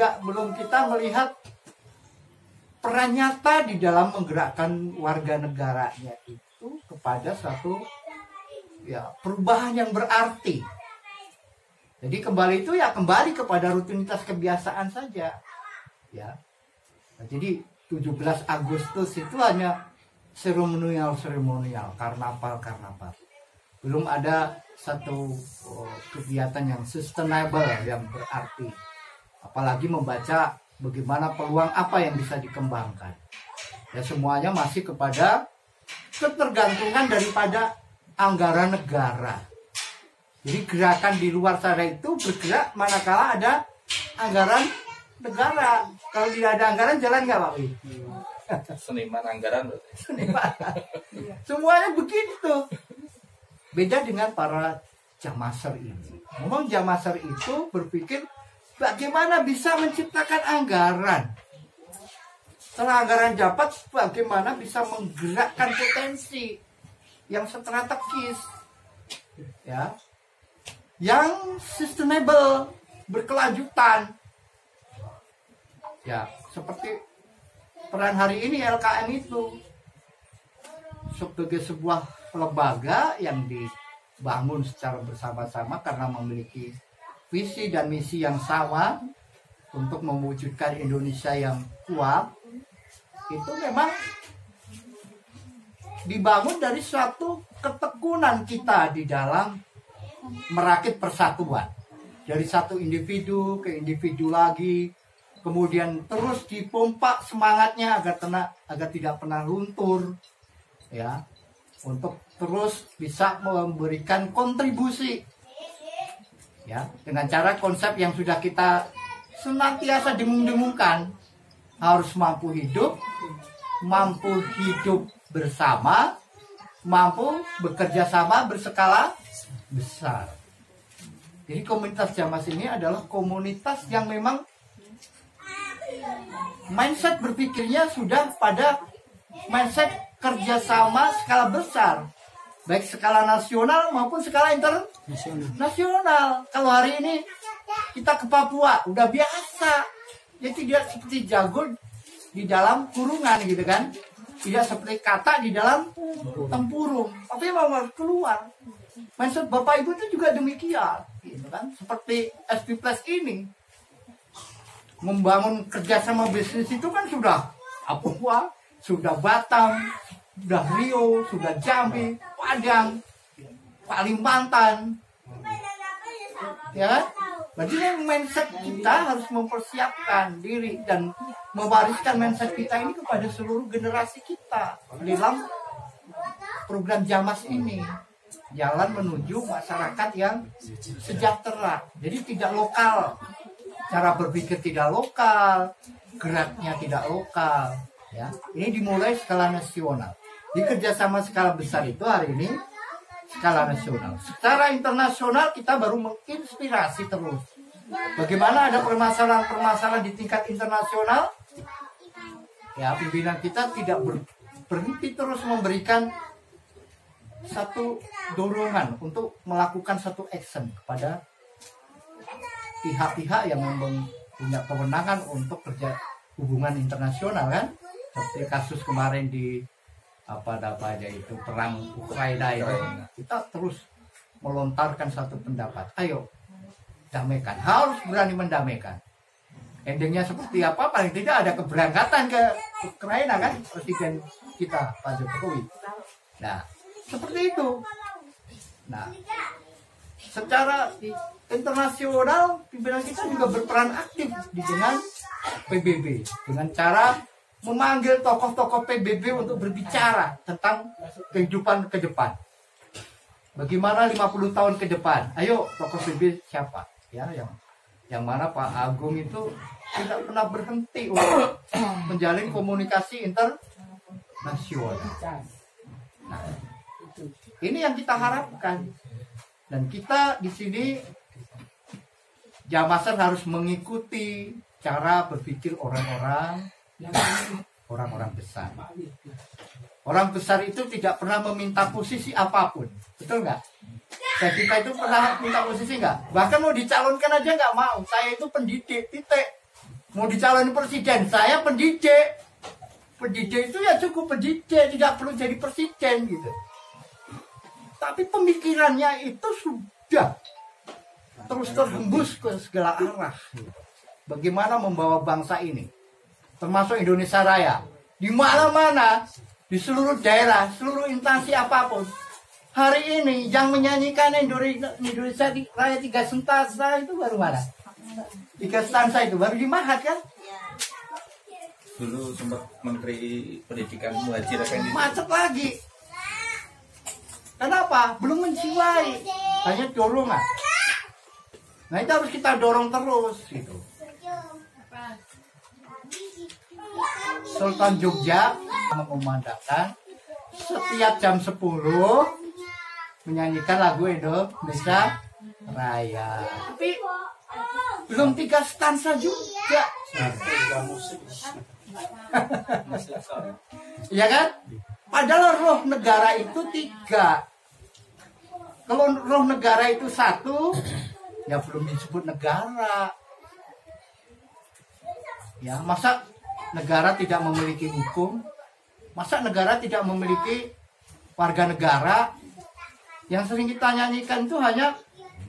juga belum kita melihat peran nyata di dalam menggerakkan warga negaranya itu kepada satu ya perubahan yang berarti. Jadi kembali itu ya kembali kepada rutinitas kebiasaan saja. Ya. Nah, jadi 17 Agustus itu hanya seremonial, karnaval. Belum ada satu kegiatan yang sustainable yang berarti. Apalagi membaca bagaimana peluang apa yang bisa dikembangkan. Ya semuanya masih kepada ketergantungan daripada anggaran negara. Jadi gerakan di luar sana itu bergerak manakala ada anggaran negara. Kalau tidak ada anggaran jalan nggak Pak Wi? Seniman anggaran berarti. Seniman. Semuanya begitu. Beda dengan para Jamasar ini. Memang Jamasar itu berpikir bagaimana bisa menciptakan anggaran. Setelah anggaran dapat, bagaimana bisa menggerakkan potensi yang strategis, ya, yang sustainable, berkelanjutan. Ya, seperti peran hari ini LKM itu sebagai sebuah lembaga yang dibangun secara bersama-sama karena memiliki visi dan misi yang sama untuk mewujudkan Indonesia yang kuat. Itu memang dibangun dari suatu ketekunan kita di dalam merakit persatuan. Dari satu individu ke individu lagi, kemudian terus dipompa semangatnya agar tidak pernah luntur, ya, untuk terus bisa memberikan kontribusi, ya, dengan cara konsep yang sudah kita senantiasa dengung-dengungkan, harus mampu hidup bersama, mampu bekerja sama berskala besar. Jadi komunitas Jamas ini adalah komunitas yang memang mindset berpikirnya sudah pada mindset kerjasama skala besar, baik skala nasional maupun skala internasional. Kalau hari ini kita ke Papua udah biasa, ya tidak seperti jago di dalam kurungan gitu kan, tidak seperti kata di dalam tempurung, tapi mau keluar. Mindset Bapak Ibu itu juga demikian, gitu kan? Seperti SP Plus ini membangun kerjasama bisnis itu kan sudah Papua, sudah Batam, sudah Rio, sudah Jambi, Padang, Kalimantan, ya kan? Berarti mindset kita harus mempersiapkan diri dan mewariskan mindset kita ini kepada seluruh generasi kita dalam program Jamas ini. Jalan menuju masyarakat yang sejahtera. Jadi tidak lokal, cara berpikir tidak lokal, geraknya tidak lokal. Ya, ini dimulai skala nasional. Di kerjasama skala besar itu hari ini skala nasional. Secara internasional kita baru menginspirasi terus. Bagaimana ada permasalahan-permasalahan di tingkat internasional? Ya, pimpinan kita tidak berhenti terus memberikan satu dorongan untuk melakukan satu action kepada pihak-pihak yang punya kewenangan untuk kerja hubungan internasional kan, seperti kasus kemarin di apa aja itu perang Ukraina itu, kita terus melontarkan satu pendapat, ayo damaikan, harus berani mendamaikan. Endingnya seperti apa? Paling tidak ada keberangkatan ke Ukraina kan, presiden kita Pak Jokowi. Nah, seperti itu. Nah, secara internasional pimpinan kita juga berperan aktif dengan PBB dengan cara memanggil tokoh-tokoh PBB untuk berbicara tentang kehidupan ke depan. Bagaimana 50 tahun ke depan? Ayo tokoh PBB siapa? Ya, yang mana Pak Agung itu tidak pernah berhenti untuk menjalin komunikasi internasional. Nah, ini yang kita harapkan, dan kita di sini Jamasan harus mengikuti cara berpikir orang-orang besar. Orang besar itu tidak pernah meminta posisi apapun, betul nggak? Dan kita itu pernah minta posisi nggak? Bahkan mau dicalonkan aja nggak mau. Saya itu pendidik, titik. mau dicalonin presiden, saya pendidik. Pendidik itu ya cukup pendidik, tidak perlu jadi presiden gitu. Tapi pemikirannya itu sudah terus terhembus ke segala arah. Bagaimana membawa bangsa ini, termasuk Indonesia Raya, di mana-mana, di seluruh daerah, seluruh instansi apapun. Hari ini yang menyanyikan Indonesia Raya 3 stansa itu baru mana? 3 stansa itu baru di Mahat kan? Dulu sempat Menteri Pendidikan Muhadjir Effendi. Macet lagi. Kenapa? Belum menjiwai, hanya dorongan. Nah itu harus kita dorong terus gitu. Sultan Jogja mengumandangkan setiap jam 10 menyanyikan lagu Indonesia Raya. Tapi belum 3 stansa juga. Iya kan? Padahal roh negara itu 3. Kalau roh negara itu 1, ya belum disebut negara. Ya, masa negara tidak memiliki hukum? Masa negara tidak memiliki warga negara? Yang sering kita nyanyikan itu hanya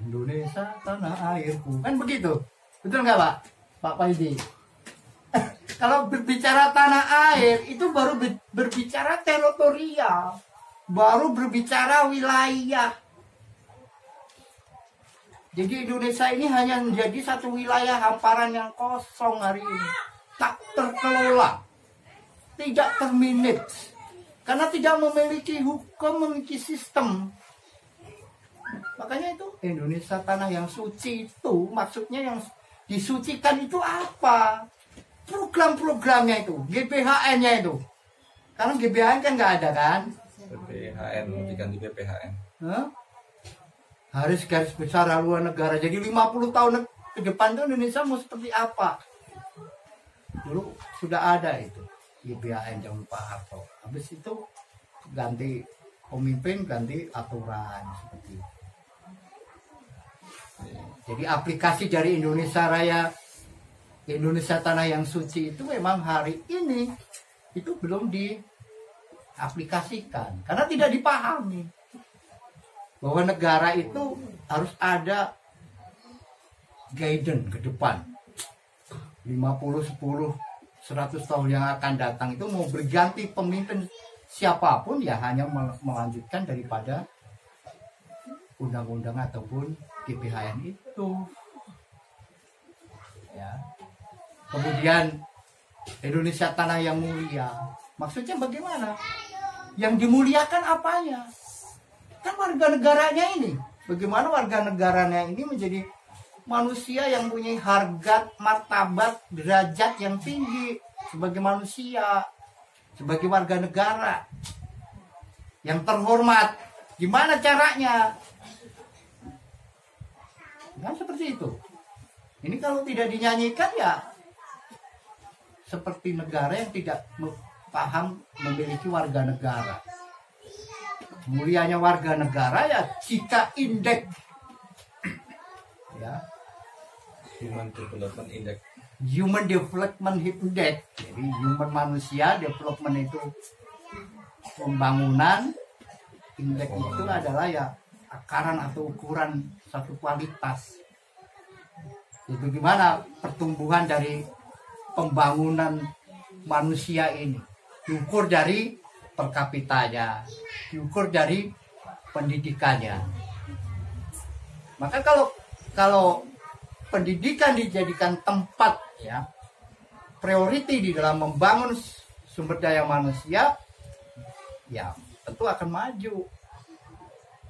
Indonesia tanah airku, kan begitu? Betul nggak Pak? Pak Paidi? Kalau berbicara tanah air itu baru berbicara teritorial, baru berbicara wilayah. Jadi Indonesia ini hanya menjadi satu wilayah hamparan yang kosong hari ini, tak terkelola, tidak termanage, karena tidak memiliki hukum, memiliki sistem. Makanya itu Indonesia tanah yang suci itu maksudnya yang disucikan itu apa? Program-programnya itu, GBHN-nya itu. Karena GBHN kan nggak ada kan? BPHN mau diganti BPHN. Huh? Garis besar haluan negara. Jadi 50 tahun ke depan itu Indonesia mau seperti apa? Dulu sudah ada itu GBHN zaman Pak Harto. Habis itu ganti pemimpin, ganti aturan seperti itu. Jadi aplikasi dari Indonesia Raya, Indonesia Tanah yang Suci itu memang hari ini itu belum diaplikasikan karena tidak dipahami bahwa negara itu harus ada guidance ke depan 50, 10, 100 tahun yang akan datang itu mau berganti pemimpin siapapun ya hanya melanjutkan daripada undang-undang ataupun GBHN itu ya. Kemudian Indonesia Tanah yang Mulia maksudnya bagaimana? Yang dimuliakan apanya? Kan warga negaranya ini. Bagaimana warga negaranya ini menjadi manusia yang punya harga, martabat, derajat yang tinggi sebagai manusia, sebagai warga negara yang terhormat. Gimana caranya? Kan seperti itu. Ini kalau tidak dinyanyikan ya seperti negara yang tidak paham memiliki warga negara. Mulianya warga negara ya jika indeks ya Human Development Index. Human Development Index. Jadi human manusia, development itu pembangunan, indeks itu adalah ya akaran atau ukuran satu kualitas. Jadi bagaimana pertumbuhan dari pembangunan manusia ini diukur dari per kapitanya, diukur dari pendidikannya. Maka kalau pendidikan dijadikan tempat ya priority di dalam membangun sumber daya manusia, ya tentu akan maju.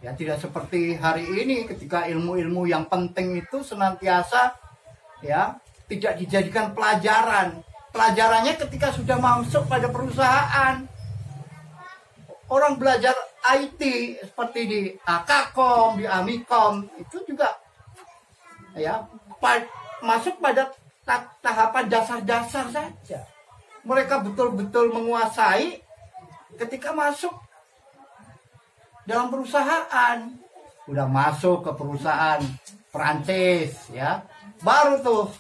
Ya tidak seperti hari ini ketika ilmu-ilmu yang penting itu senantiasa ya tidak dijadikan pelajaran. Pelajarannya ketika sudah masuk pada perusahaan. Orang belajar IT seperti di Akakom, di Amikom itu juga ya masuk pada tahapan dasar-dasar saja. Mereka betul-betul menguasai ketika masuk dalam perusahaan. Udah masuk ke perusahaan Perancis ya, baru tuh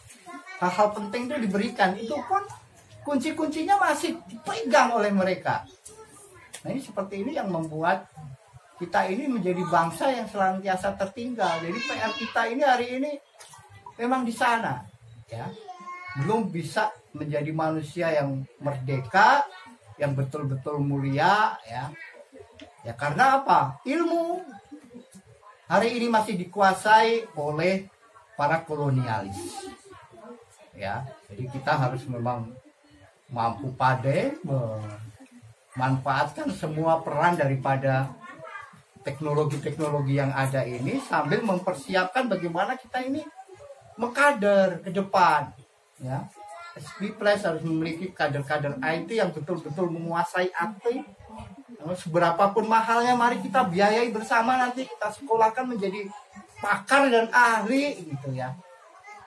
hal-hal penting itu diberikan, itu pun kunci-kuncinya masih dipegang oleh mereka. Nah, ini seperti ini yang membuat kita ini menjadi bangsa yang senantiasa tertinggal. Jadi PR kita ini hari ini memang di sana, ya, belum bisa menjadi manusia yang merdeka, yang betul-betul mulia, ya. Ya karena apa? Ilmu hari ini masih dikuasai oleh para kolonialis. Ya, jadi kita harus memang mampu pandai memanfaatkan semua peran daripada teknologi-teknologi yang ada ini sambil mempersiapkan bagaimana kita ini mengkader ke depan. Ya, SP Plus harus memiliki kader-kader IT yang betul-betul menguasai IT. Seberapapun mahalnya, mari kita biayai bersama, nanti kita sekolahkan menjadi pakar dan ahli gitu ya.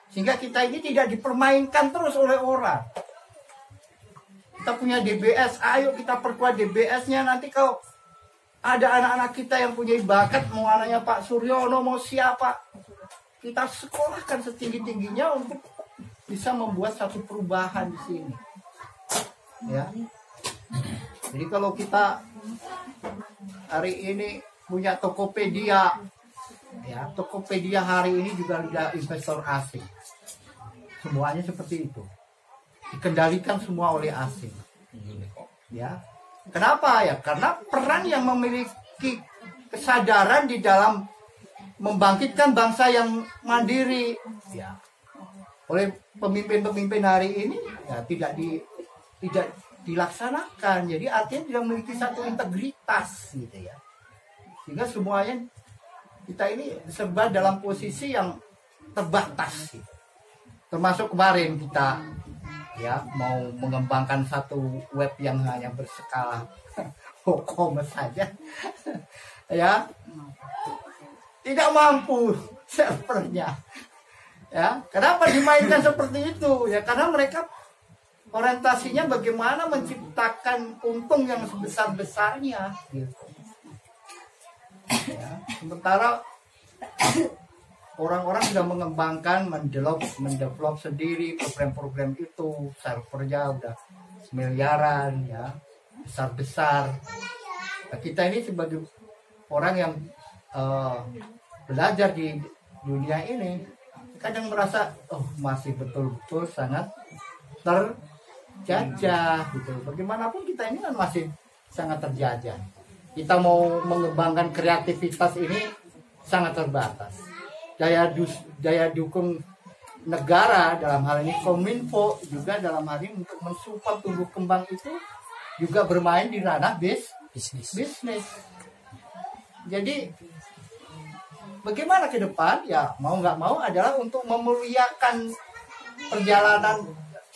Sehingga kita ini tidak dipermainkan terus oleh orang. Kita punya DBS, ayo kita perkuat DBS-nya. Nanti kalau ada anak-anak kita yang punya bakat, mau anaknya Pak Suryono, mau siapa, kita sekolahkan setinggi-tingginya untuk bisa membuat satu perubahan di sini. Ya. Jadi kalau kita hari ini punya Tokopedia, ya, Tokopedia hari ini juga ada investor asing. Semuanya seperti itu. Dikendalikan semua oleh asing. Ya. Kenapa ya? Karena peran yang memiliki kesadaran di dalam membangkitkan bangsa yang mandiri, ya, oleh pemimpin-pemimpin hari ini ya tidak dilaksanakan. Jadi artinya tidak memiliki satu integritas gitu ya. Sehingga semuanya kita ini serba dalam posisi yang terbatas gitu. Termasuk kemarin kita ya mau mengembangkan satu web yang hanya berskala e-commerce saja. Ya. Tidak mampu servernya. Ya, kenapa dimainkan seperti itu? Ya karena mereka orientasinya bagaimana menciptakan untung yang sebesar-besarnya gitu. Ya, sementara orang-orang sudah mengembangkan, mendevelop sendiri program-program itu, servernya udah miliaran ya, besar-besar. Nah, kita ini sebagai orang yang belajar di dunia ini kadang merasa masih betul-betul sangat terjajah gitu. Bagaimanapun kita ini kan masih sangat terjajah. Kita mau mengembangkan kreativitas ini sangat terbatas. Daya dukung negara dalam hal ini Kominfo juga dalam hal ini untuk mensupport tumbuh kembang itu juga bermain di ranah bisnis. Jadi bagaimana ke depan? Ya mau nggak mau adalah untuk memuliakan perjalanan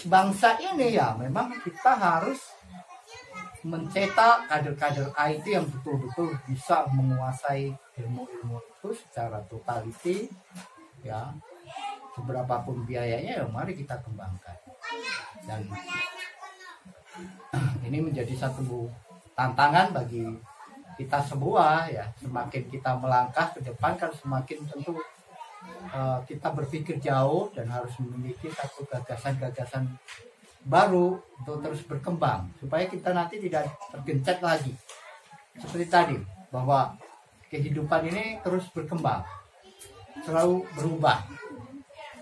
bangsa ini, ya memang kita harus mencetak kader-kader IT yang betul-betul bisa menguasai ilmu-ilmu itu secara totality, ya seberapapun biayanya ya mari kita kembangkan. Dan ini menjadi satu tantangan bagi kita semua ya. Semakin kita melangkah ke depan kan semakin tentu kita berpikir jauh dan harus memiliki satu gagasan-gagasan baru untuk terus berkembang supaya kita nanti tidak tergencet lagi seperti tadi, bahwa kehidupan ini terus berkembang, selalu berubah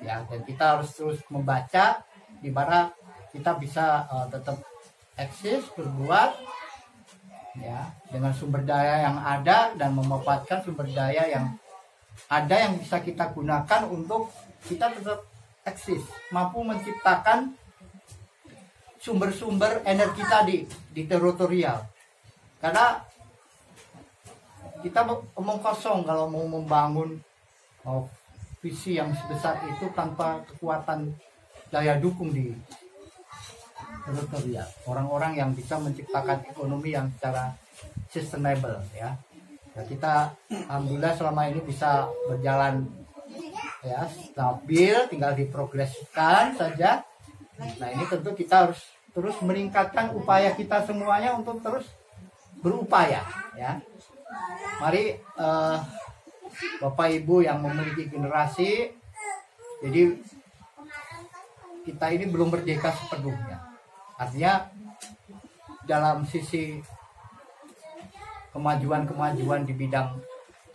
ya, dan kita harus terus membaca di mana kita bisa tetap eksis, berbuat ya dengan sumber daya yang ada dan memanfaatkan sumber daya yang ada yang bisa kita gunakan untuk kita tetap eksis, mampu menciptakan sumber-sumber energi tadi di teritorial. Karena kita omong kosong kalau mau membangun visi yang sebesar itu tanpa kekuatan daya dukung di teritorial. Orang-orang yang bisa menciptakan ekonomi yang secara sustainable ya. Nah, kita alhamdulillah selama ini bisa berjalan ya stabil, tinggal diprogreskan saja. Nah ini tentu kita harus terus meningkatkan upaya kita semuanya untuk terus berupaya ya. Mari Bapak Ibu yang memiliki generasi, jadi kita ini belum merdeka sepenuhnya. Artinya dalam sisi kemajuan di bidang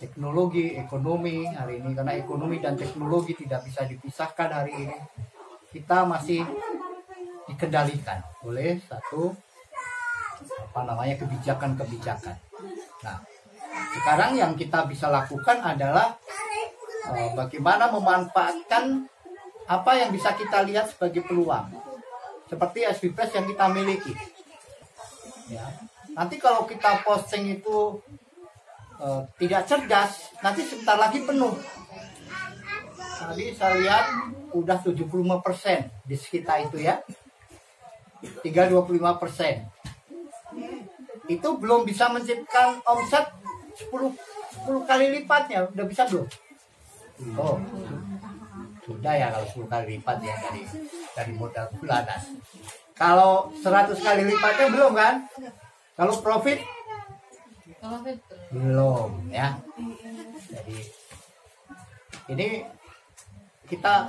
teknologi, ekonomi hari ini, karena ekonomi dan teknologi tidak bisa dipisahkan hari ini, kita masih dikendalikan oleh satu kebijakan-kebijakan. Nah, sekarang yang kita bisa lakukan adalah bagaimana memanfaatkan apa yang bisa kita lihat sebagai peluang, seperti SB Press yang kita miliki. Ya. Nanti kalau kita posting itu tidak cerdas, nanti sebentar lagi penuh. Tadi saya lihat udah 75% di sekitar itu ya, tinggal 25%. Itu belum bisa menciptakan omset 10 kali lipatnya, udah bisa belum? Oh, sudah ya kalau 10 kali lipat ya dari modal bulanan. Kalau 100 kali lipatnya belum kan? Kalau profit belum ya. Jadi ini kita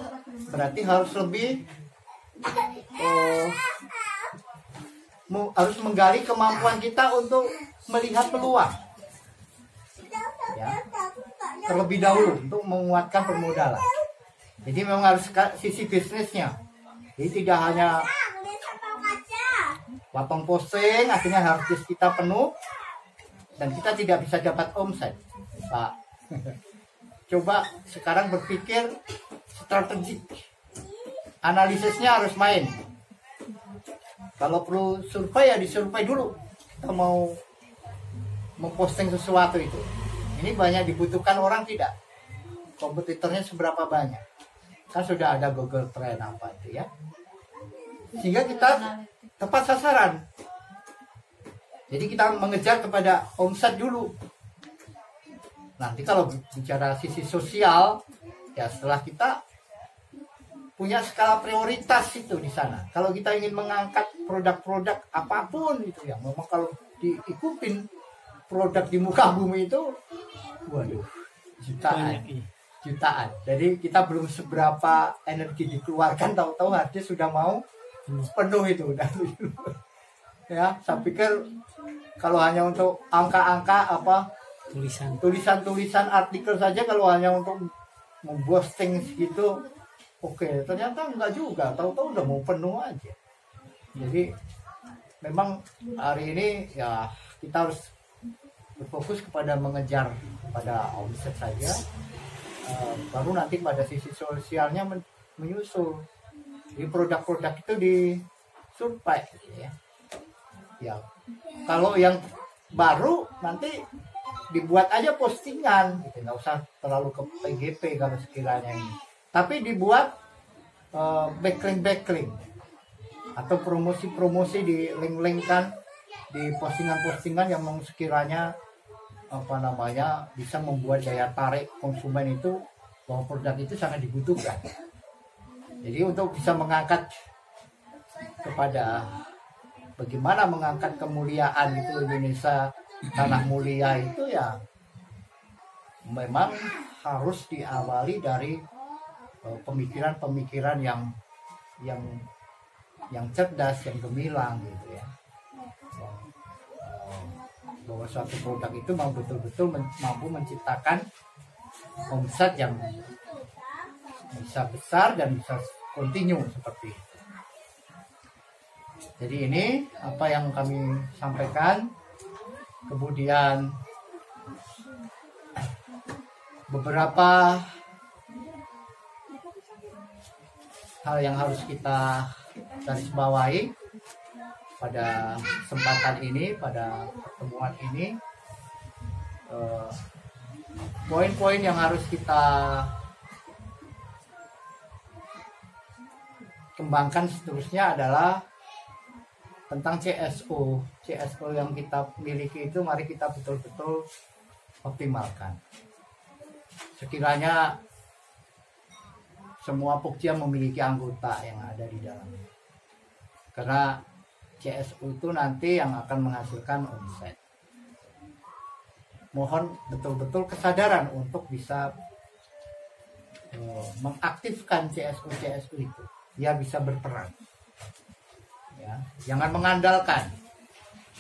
berarti harus lebih harus menggali kemampuan kita untuk melihat peluang ya, terlebih dahulu untuk menguatkan permodalan. Jadi memang harus sisi bisnisnya. Jadi tidak hanya potong posting akhirnya harus kita penuh dan kita tidak bisa dapat omset, Pak. Coba sekarang berpikir strategik, analisisnya harus main. Kalau perlu survei ya disurvei dulu, kita mau memposting sesuatu itu. Ini banyak dibutuhkan orang tidak? Kompetitornya seberapa banyak? Kan sudah ada Google Trend apa itu ya. Sehingga kita tepat sasaran. Jadi kita mengejar kepada omset dulu. Nanti kalau bicara sisi sosial, ya setelah kita punya skala prioritas itu di sana. Kalau kita ingin mengangkat produk-produk apapun itu ya, memang kalau diikutin produk di muka bumi itu, waduh, jutaan. Jadi kita belum seberapa energi dikeluarkan, tahu-tahu harddisk sudah mau penuh itu udah. Ya, saya pikir kalau hanya untuk angka-angka apa tulisan-tulisan artikel saja, kalau hanya untuk memposting segitu, oke, ternyata enggak juga, tahu-tahu udah mau penuh aja. Jadi memang hari ini ya kita harus berfokus kepada mengejar pada omset saja, baru nanti pada sisi sosialnya menyusul. Di produk-produk itu disurvei ya. Ya, kalau yang baru nanti dibuat aja postingan, gitu. Nggak usah terlalu ke PGP kalau sekiranya ini. Tapi dibuat backlink atau promosi-promosi di link-linkkan di postingan-postingan yang sekiranya bisa membuat daya tarik konsumen itu bahwa produk itu sangat dibutuhkan. Jadi untuk bisa mengangkat kepada bagaimana mengangkat kemuliaan itu Indonesia tanah mulia itu ya memang harus diawali dari pemikiran-pemikiran yang cerdas, yang gemilang gitu ya. Bahwa suatu produk itu mau betul-betul mampu menciptakan omset yang bisa besar dan bisa kontinu seperti itu. Jadi ini apa yang kami sampaikan. Kemudian beberapa hal yang harus kita garis bawahi pada kesempatan ini, pada pertemuan ini, poin-poin yang harus kita kembangkan seterusnya adalah tentang CSO yang kita miliki itu, mari kita betul-betul optimalkan. Sekiranya semua Pokja memiliki anggota yang ada di dalamnya, karena CSO itu nanti yang akan menghasilkan omset. Mohon betul-betul kesadaran untuk bisa mengaktifkan CSO itu. dia bisa berperan. Ya, jangan mengandalkan.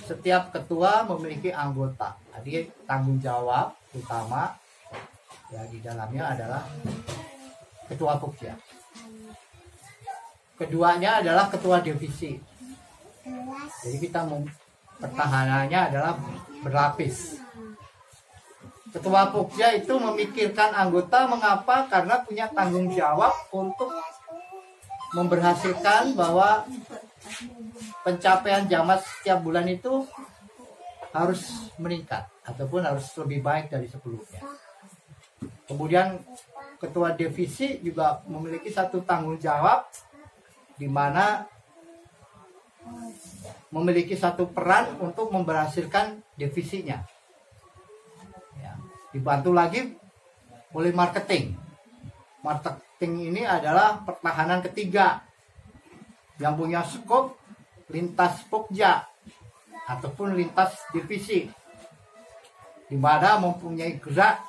Setiap ketua memiliki anggota. Jadi tanggung jawab utama ya di dalamnya adalah ketua Pokja. Keduanya adalah ketua divisi. Jadi kita pertahanannya adalah berlapis. Ketua Pokja itu memikirkan anggota, mengapa? Karena punya tanggung jawab untuk memberhasilkan bahwa pencapaian Jamat setiap bulan itu harus meningkat ataupun harus lebih baik dari sebelumnya. Kemudian ketua divisi juga memiliki satu tanggung jawab di mana memiliki satu peran untuk memberhasilkan divisinya. Ya, dibantu lagi oleh marketing. Marketing ini adalah pertahanan ketiga yang punya skop lintas Pokja ataupun lintas divisi, di mana mempunyai gerak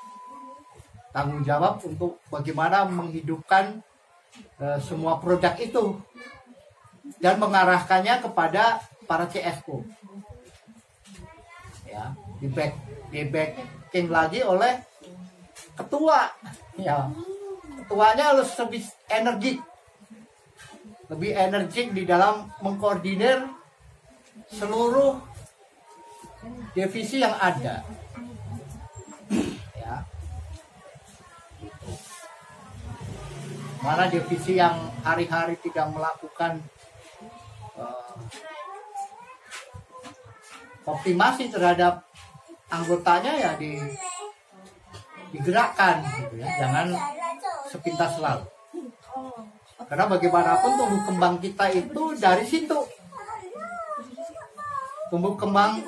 tanggung jawab untuk bagaimana menghidupkan semua produk itu dan mengarahkannya kepada para CSO. Ya, di backing lagi oleh ketua. Ya, ketuanya harus lebih energik di dalam mengkoordinir seluruh divisi yang ada. Ya. Mana divisi yang hari-hari tidak melakukan optimasi terhadap anggotanya ya digerakkan gitu ya. Jangan sepintas lalu. Karena bagaimanapun tumbuh kembang kita itu dari situ. Tumbuh kembang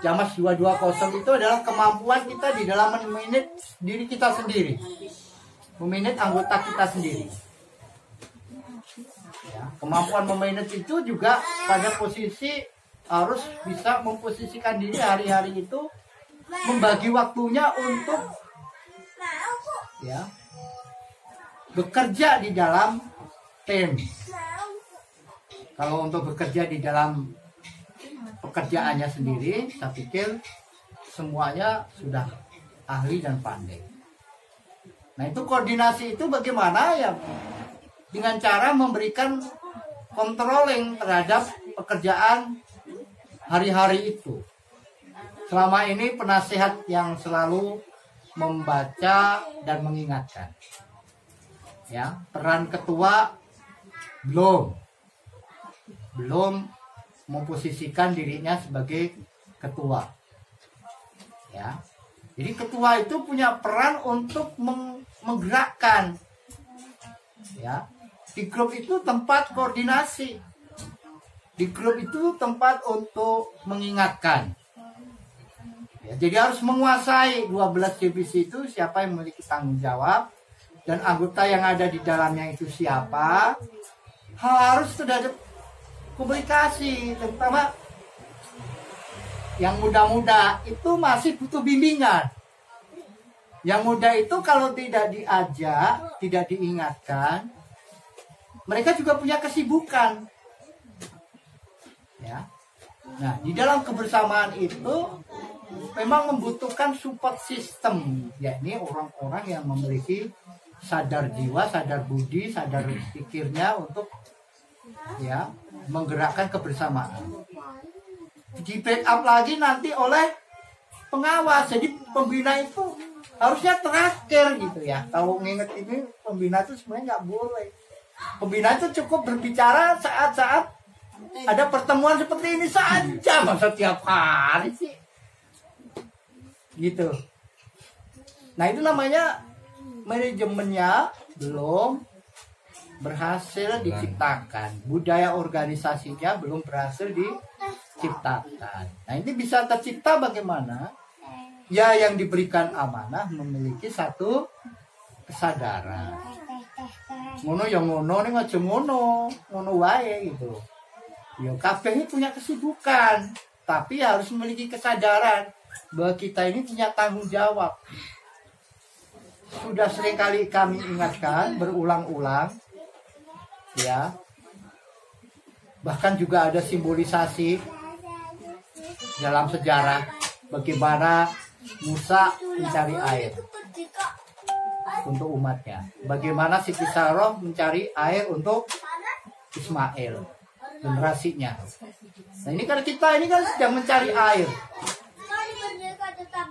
Jamas 220 itu adalah kemampuan kita di dalam memanage diri kita sendiri. Memanage anggota kita sendiri. Ya, kemampuan memanage itu juga pada posisi harus bisa memposisikan diri hari-hari itu, membagi waktunya untuk ya bekerja di dalam tim. Kalau untuk bekerja di dalam pekerjaannya sendiri, saya pikir semuanya sudah ahli dan pandai. Nah, itu koordinasi itu bagaimana ya? Dengan cara memberikan controlling terhadap pekerjaan hari-hari itu. Selama ini penasihat yang selalu membaca dan mengingatkan. Ya, peran ketua belum memposisikan dirinya sebagai ketua. Ya. Jadi ketua itu punya peran untuk menggerakkan. Ya. Di grup itu tempat koordinasi. Di grup itu tempat untuk mengingatkan. Ya, jadi harus menguasai 12 divisi itu siapa yang memiliki tanggung jawab dan anggota yang ada di dalamnya itu siapa. Harus terhadap komunikasi, terutama yang muda-muda itu masih butuh bimbingan. Yang muda itu kalau tidak diajak, tidak diingatkan, mereka juga punya kesibukan. Ya. Nah, di dalam kebersamaan itu memang membutuhkan support system, yakni orang-orang yang memiliki sadar jiwa, sadar budi, sadar pikirnya untuk ya menggerakkan kebersamaan. Di backup lagi nanti oleh pengawas. Jadi pembina itu harusnya terakhir gitu ya. Kalau nginget ini pembina itu sebenarnya nggak boleh. Pembina itu cukup berbicara saat-saat ada pertemuan seperti ini saja, masa tiap hari sih. Gitu. Nah, itu namanya manajemennya belum berhasil diciptakan, budaya organisasinya belum berhasil diciptakan. Nah, ini bisa tercipta bagaimana? Ya, yang diberikan amanah memiliki satu kesadaran. Ngono ya ngono, ning aja ngono wae gitu. Ya kabeh ini punya kesibukan, tapi harus memiliki kesadaran bahwa kita ini punya tanggung jawab. Sudah sering kali kami ingatkan berulang-ulang ya. Bahkan juga ada simbolisasi dalam sejarah bagaimana Musa mencari air untuk umatnya, bagaimana Siti Saroh mencari air untuk Ismail generasinya. Nah ini kan kita ini kan sedang mencari air,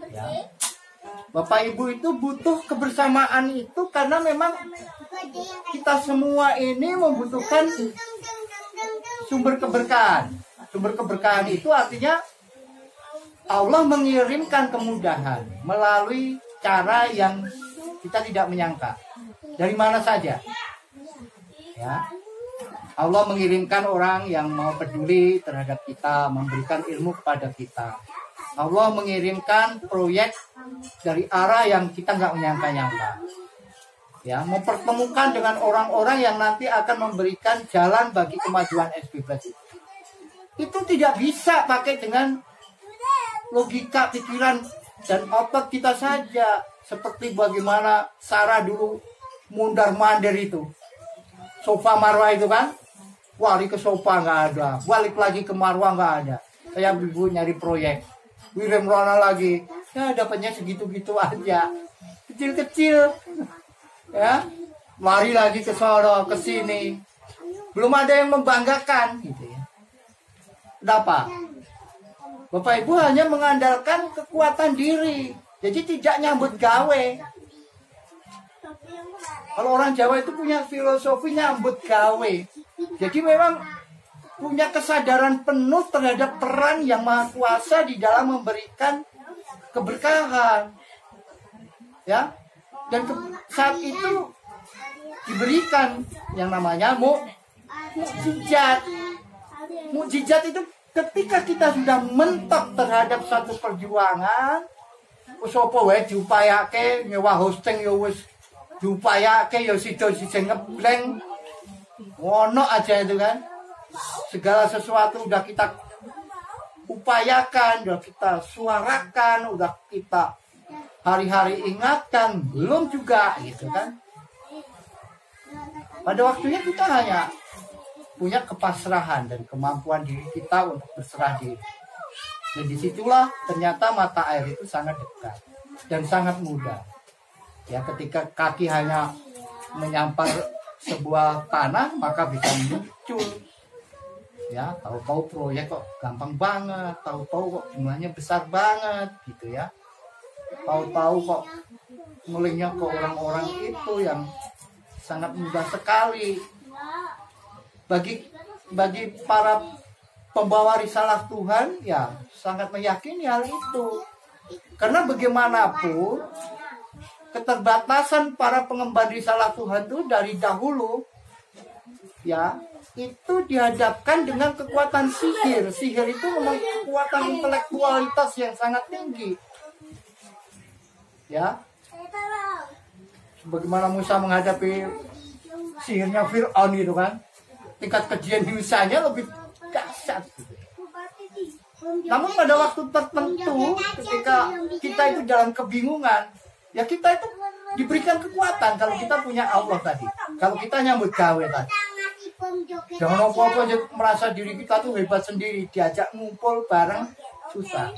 ya. Bapak Ibu itu butuh kebersamaan itu karena memang kita semua ini membutuhkan sumber keberkahan. Sumber keberkahan itu artinya Allah mengirimkan kemudahan melalui cara yang kita tidak menyangka. Dari mana saja. Ya. Allah mengirimkan orang yang mau peduli terhadap kita, memberikan ilmu kepada kita. Allah mengirimkan proyek dari arah yang kita nggak menyangka-nyangka. Ya, mempertemukan dengan orang-orang yang nanti akan memberikan jalan bagi kemajuan SB+. Itu tidak bisa pakai dengan logika, pikiran, dan otot kita saja. Seperti bagaimana Sarah dulu mundar-mandir itu. Sofa Marwah itu kan. Lari ke sofa nggak ada. Balik lagi ke Marwah nggak ada. Saya ibu nyari proyek. Wirim Rona lagi. Ya dapatnya segitu-gitu aja. Kecil-kecil. Ya. Lari lagi ke sono, ke sini. Belum ada yang membanggakan gitu ya. Kenapa? Bapak Ibu hanya mengandalkan kekuatan diri. Jadi tidak nyambut gawe. Kalau orang Jawa itu punya filosofi nyambut gawe. Jadi memang punya kesadaran penuh terhadap peran yang Maha Kuasa di dalam memberikan keberkahan. Ya. Dan saat itu diberikan yang namanya mukjizat. Mukjizat itu ketika kita sudah mentok terhadap satu perjuangan, sopo wae diupayake nyewa hosting ya wis diupayake ya sida-sida ngebleng. Ngono aja itu kan. Segala sesuatu udah kita upayakan, udah kita suarakan, udah kita hari-hari ingatkan, belum juga gitu kan. Pada waktunya kita hanya punya kepasrahan dan kemampuan diri kita untuk berserah diri. Dan disitulah ternyata mata air itu sangat dekat dan sangat mudah. Ya, ketika kaki hanya menyampar sebuah tanah maka bisa muncul. Ya, tahu-tahu proyek kok gampang banget, tahu-tahu kok jumlahnya besar banget gitu ya. Tahu-tahu kok ngelingnya ke orang-orang itu yang sangat mudah sekali. Bagi para pembawa risalah Tuhan ya sangat meyakini hal itu. Karena bagaimanapun keterbatasan para pengemban risalah Tuhan itu dari dahulu ya itu dihadapkan dengan kekuatan sihir. Sihir itu memang kekuatan intelektualitas yang sangat tinggi. Ya. Bagaimana Musa menghadapi sihirnya Fir'aun itu kan. Tingkat kejeniusannya lebih dahsyat. Namun pada waktu tertentu ketika kita itu dalam kebingungan, ya kita itu diberikan kekuatan kalau kita punya Allah tadi. Kalau kita nyambut gawe tadi. Jangan apa-apa aja merasa diri kita tuh hebat sendiri, diajak ngumpul bareng susah.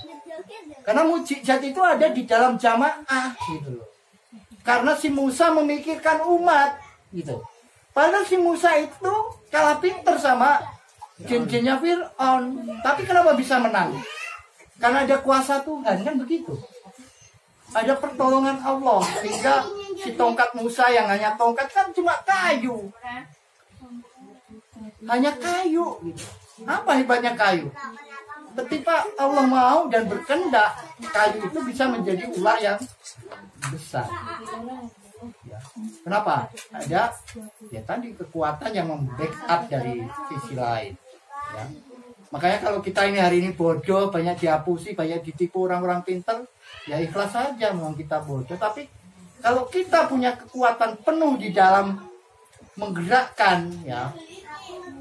Karena mukjizat itu ada di dalam jamaah gitu loh. Karena si Musa memikirkan umat gitu. Padahal si Musa itu kalah pinter sama jin-jinnya Fir'aun. Tapi kenapa bisa menang? Karena ada kuasa Tuhan, kan begitu. Ada pertolongan Allah. Sehingga si tongkat Musa yang hanya tongkat kan cuma kayu. Hanya kayu gitu. Apa hebatnya kayu? Ketika Allah mau dan berkehendak, kayu itu bisa menjadi ular yang besar. Ya. Kenapa? Ada ya tadi kekuatan yang membackup dari sisi lain. Ya. Makanya kalau kita ini hari ini bodoh, banyak dihapusi, banyak ditipu orang-orang pintar, ya ikhlas saja memang kita bodoh. Tapi kalau kita punya kekuatan penuh di dalam menggerakkan, ya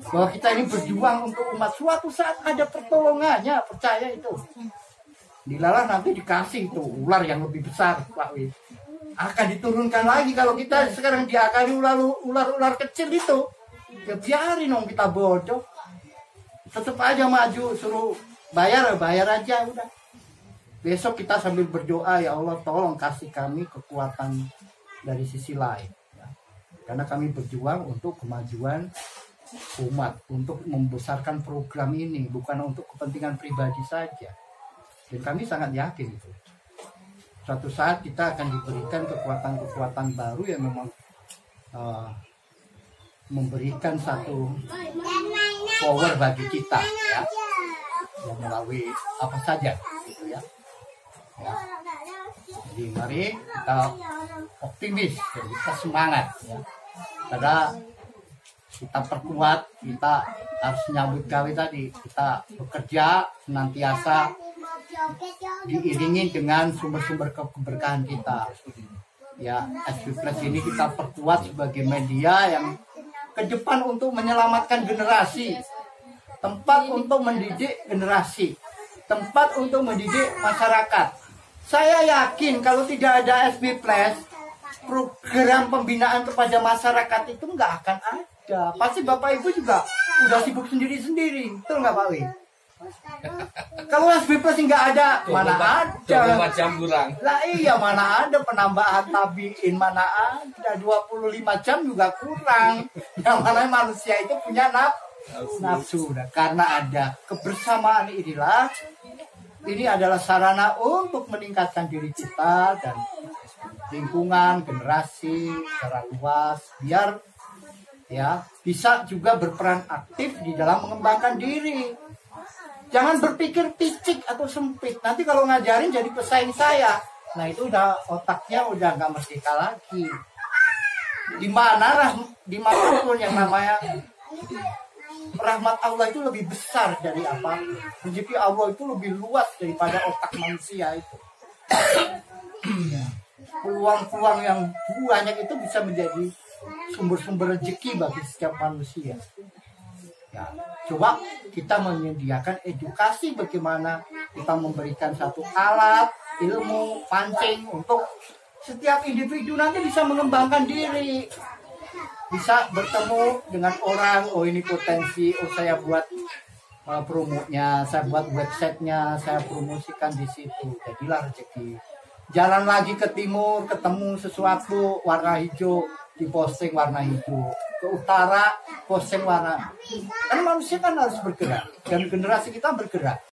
bahwa kita ini berjuang untuk umat, suatu saat ada pertolongannya, percaya itu. Dilalah nanti dikasih itu ular yang lebih besar, Pak Wid. Akan diturunkan lagi kalau kita sekarang diakali ular-ular kecil itu. Ya biarin dong, kita bodoh. Tetap aja maju, suruh bayar aja udah. Besok kita sambil berdoa, ya Allah tolong kasih kami kekuatan dari sisi lain. Ya. Karena kami berjuang untuk kemajuan umat, untuk membesarkan program ini, bukan untuk kepentingan pribadi saja. Dan kami sangat yakin itu. Suatu saat kita akan diberikan kekuatan-kekuatan baru yang memang memberikan satu power bagi kita, ya, yang melalui apa saja, gitu ya. Ya. Jadi mari kita optimis, dan kita semangat, ya. Karena kita perkuat, kita harus nyambut gawe tadi, kita bekerja senantiasa diiringi dengan sumber-sumber keberkahan kita. Ya, SB Plus ini kita perkuat sebagai media yang ke depan untuk menyelamatkan generasi, tempat untuk mendidik generasi, tempat untuk mendidik masyarakat. Saya yakin kalau tidak ada SB Plus, program pembinaan kepada masyarakat itu nggak akan ada. Pasti Bapak Ibu juga udah sibuk sendiri-sendiri, betul nggak Pak Wi? Kalau SB Plus nggak ada, mana ada? 24 jam kurang. Lah iya, mana ada penambahan tabiin, mana ada 25 jam juga kurang. Yang mana manusia itu punya nafsu. Nah, karena ada kebersamaan inilah, ini adalah sarana untuk meningkatkan diri kita dan lingkungan, generasi secara luas, biar ya bisa juga berperan aktif di dalam mengembangkan diri. Jangan berpikir picik atau sempit. Nanti kalau ngajarin jadi pesaing saya. Nah itu udah otaknya udah nggak merdeka lagi. Dimanapun yang namanya rahmat Allah itu lebih besar dari apa? Rezeki Allah itu lebih luas daripada otak manusia itu. Peluang-peluang yang banyak itu bisa menjadi sumber-sumber rezeki bagi setiap manusia. Ya, coba kita menyediakan edukasi bagaimana kita memberikan satu alat, ilmu, pancing untuk setiap individu nanti bisa mengembangkan diri. Bisa bertemu dengan orang, oh ini potensi, oh saya buat promonya, saya buat websitenya, saya promosikan di situ. Jadilah rezeki. Jalan lagi ke timur, ketemu sesuatu warna hijau, diposting warna hijau. Ke utara, posting warna. Kan manusia kan harus bergerak. Dan generasi kita bergerak.